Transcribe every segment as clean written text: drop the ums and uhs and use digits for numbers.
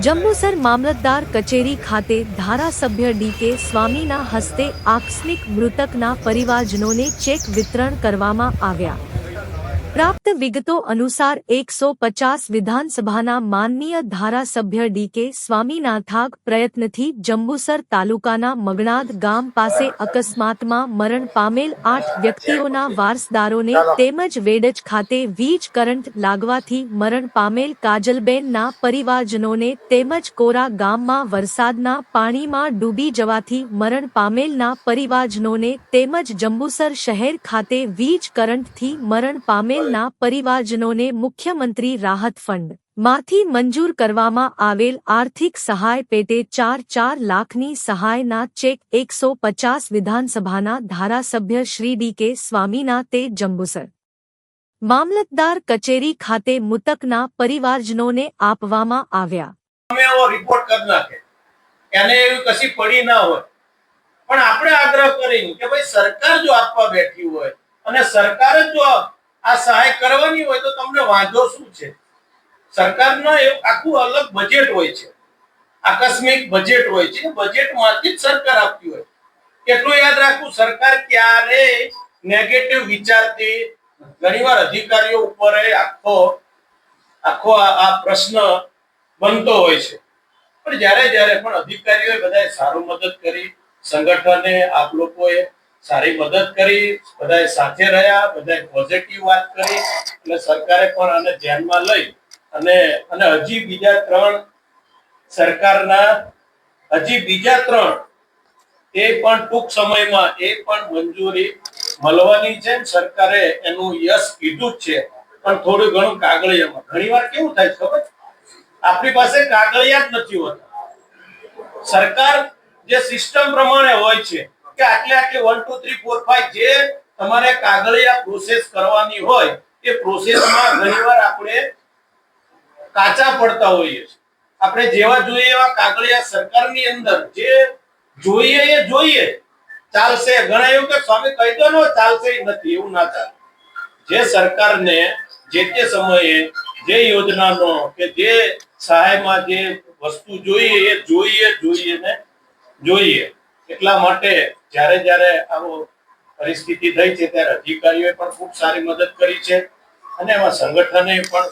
જંબુસર મામલતદાર કચેરી ખાતે ધારાસભ્ય ડી.કે. સ્વામીના હસ્તે આકસ્મિક મૃતકના પરિવારજનોને ચેક વિતરણ કરવામાં આવ્યા। પ્રાપ્ત વિગતો અનુસાર 150 વિધાનસભાના માનનીય ધારાસભ્ય ડી.કે. સ્વામીના થાક પ્રયત્નથી જંબુસર તાલુકાના મગણાદ ગામ પાસે અકસ્માતમાં મરણ પામેલ 8 વ્યક્તિઓના વારસદારોને તેમજ વેડજ ખાતે વીજ કરંટ લાગવાથી મરણ પામેલ કાજલબેનના પરિવારજનોને તેમજ કોરા ગામમાં વરસાદના પાણીમાં ડૂબી જવાથી મરણ પામેલના પરિવારજનોને તેમજ જંબુસર શહેર ખાતે વીજ કરંટથી મરણ પામેલ ના પરિવારજનોને મુખ્યમંત્રી રાહત ફંડ માંથી મંજૂર કરવામાં આવેલ આર્થિક સહાય પેટે 4 લાખની સહાયના ચેક 150 વિધાનસભાના ધારાસભ્ય શ્રી ડી.કે. સ્વામીના તે જંબુસર મામલતદાર કચેરી ખાતે મૃતકના પરિવારજનોને આપવામાં આવ્યા। અમે એવો રિપોર્ટ કરી નાખે એને એવી કશી પડી ના હોય, પણ આપણે આગ્રહ કરીને કે ભાઈ સરકાર જો આપવા બેઠી હોય અને સરકાર જો આ સહાય કરવાની હોય તો તમને વાંધો શું છે? સરકારનો એક આખું અલગ બજેટ હોય છે, આકસ્મિક બજેટ હોય છે, બજેટમાંથી જ સરકાર આપતી હોય। એટલું યાદ રાખવું, સરકાર ક્યારે નેગેટિવ વિચારતી ઘણીવાર અધિકારીઓ ઉપર આખો આ પ્રશ્ન બનતો હોય છે, પણ જ્યારે પણ અધિકારીઓએ બધાએ સારું મદદ કરી, સંગઠને આપ લોકોએ સારી મદદ કરી, બધાએ સાથે રહ્યા, બધાએ પોઝિટિવ વાત કરી એટલે સરકારે પણ આને ધ્યાનમાં લઈ અને હજી બીજા 3 સરકારના એ પણ ટૂંક સમયમાં એ પણ મંજૂરી મળવાની છે। સરકારે એનું યશ કીધું જ છે, પણ થોડું ઘણું કાગળિયામાં ઘણીવાર કેવું થાય ખબર, આપણી પાસે કાગળિયા જ નથી હોતા। સરકાર જે સિસ્ટમ પ્રમાણે હોય છે કે આટલે 1 2 3 4 5 જે તમારે કાગળિયા પ્રોસેસ કરવાની હોય એ પ્રોસેસમાં ઘણીવાર આપણે કાચા પડતા હોઈએ છીએ। આપણે જેવા જોઈએ એવા કાગળિયા સરકારની અંદર જે જોઈએ એ જોઈએ ચાલશે, ઘણા એવું કે સ્વામી કહી દો ને ચાલશે નથી, એવું ના ચાલે। જે સરકારને જે તે સમયે જે યોજનાનો કે જે સહાયમાં જે વસ્તુ જોઈએ એ જોઈએ। એટલા માટે જ્યારે આવો પરિસ્થિતિ થઈ છે ત્યારે અધિકારીઓએ પણ ખૂબ સારી મદદ કરી છે અને એમાં સંગઠને પણ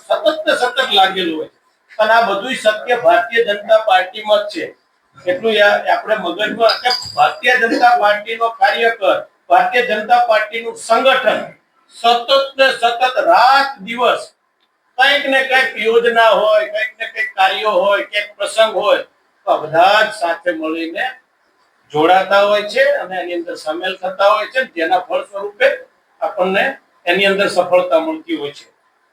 સતત લાગેલું હોય છે, પણ આ બધું શક્ય ભારતીય જનતા પાર્ટીમાં જ છે। એટલું આપણે મગજમાં કે ભારતીય જનતા પાર્ટીનો કાર્યકર, ભારતીય જનતા પાર્ટીનું સંગઠન સતત રાત દિવસ કંઈક ને કંઈક યોજના હોય, કંઈક ને કંઈક કાર્યો હોય, કંઈક પ્રસંગ હોય તો બધા જ સાથે મળીને જોડાતા હોય છે અને એની અંદર સામેલ થતા હોય છે, જેના ફળ સ્વરૂપે આપણને એની અંદર સફળતા મળતી હોય છે।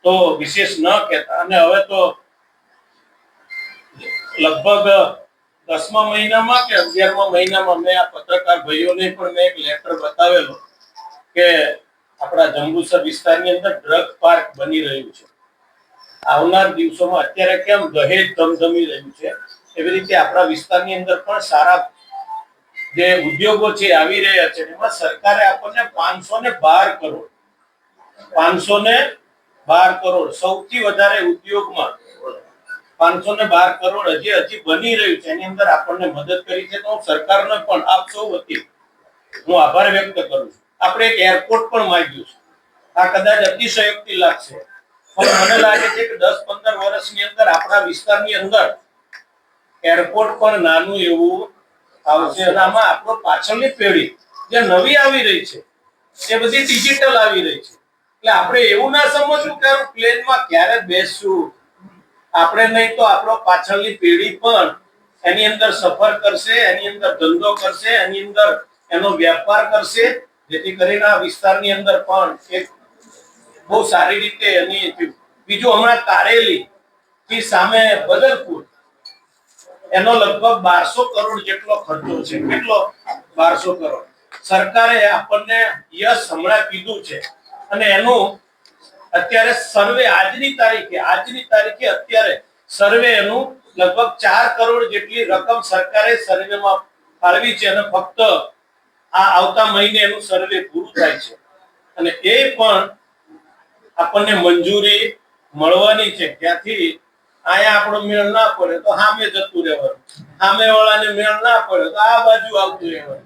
તો વિશેષ ન કહેતા, અને હવે તો લગભગ 10મા મહિનામાં કે 11મા મહિનામાં મેં આ પત્રકાર ભાઈઓને પણ મેં એક લેટર બતાવેલો કે આપણા જંબુસર વિસ્તારની અંદર ડ્રગ પાર્ક બની રહ્યું છે। આવનાર દિવસોમાં અત્યારે કેમ દહેજ ધમધમી રહ્યું છે એવી રીતે આપણા વિસ્તારની અંદર પણ સારા જે ઉદ્યોગો છે આવી રહ્યા છે, એમાં સરકારે આપણને 512 કરોડ સૌથી વધારે ઉદ્યોગમાં 512 કરોડ હજી બની રહ્યું છે એની અંદર આપણને મદદ કરી છે। તો હું સરકારને પણ આપ સૌ વતી હું આભાર વ્યક્ત કરું છું। આપણે એક એરપોર્ટ પણ માંગ્યું છે, આ કદાચ અતિશયોક્તિ લાગશે પણ મને લાગે છે કે 10-15 વર્ષની અંદર આપણા વિસ્તારની અંદર એરપોર્ટ પણ નાનું એવું આવશે અને આમાં આપણો પાછળની પેઢી જે નવી આવી રહી છે એ બધી ડિજિટલ આવી રહી છે, એટલે આપણે એવું ના સમજવું કે પ્લેનમાં ક્યારે બેસશું, આપણે નહીં તો આપણો પાછળની પેઢી પણ એની અંદર સફર કરશે, એની અંદર ધંધો કરશે, એની અંદર એનો વેપાર કરશે, જેથી કરીને આ વિસ્તારની અંદર પણ એક બહુ સારી રીતે એની બીજું હમણાં કારેલી થી સામે બદલપુર એનો લગભગ 1200 કરોડ જેટલો ખર્ચો છે। કેટલો? 1200 કરોડ સરકારે આપણને યશ હમણાં કીધું છે અને એનું અત્યારે સર્વે આજની તારીખે અત્યારે સર્વે એનું લગભગ 4 કરોડ જેટલી રકમ સરકારે સર્વેમાં ફાળવી છે અને ફક્ત આ આવતા મહિને એનું સર્વે પૂરું થાય છે અને એ પણ આપણને મંજૂરી મળવાની છે, ત્યાંથી અહીંયા આપણો મેળ ના પડે તો સામે જતું રહેવાનું, સામે વાળાને મેળ ના પડે તો આ બાજુ આવતું રહેવાનું.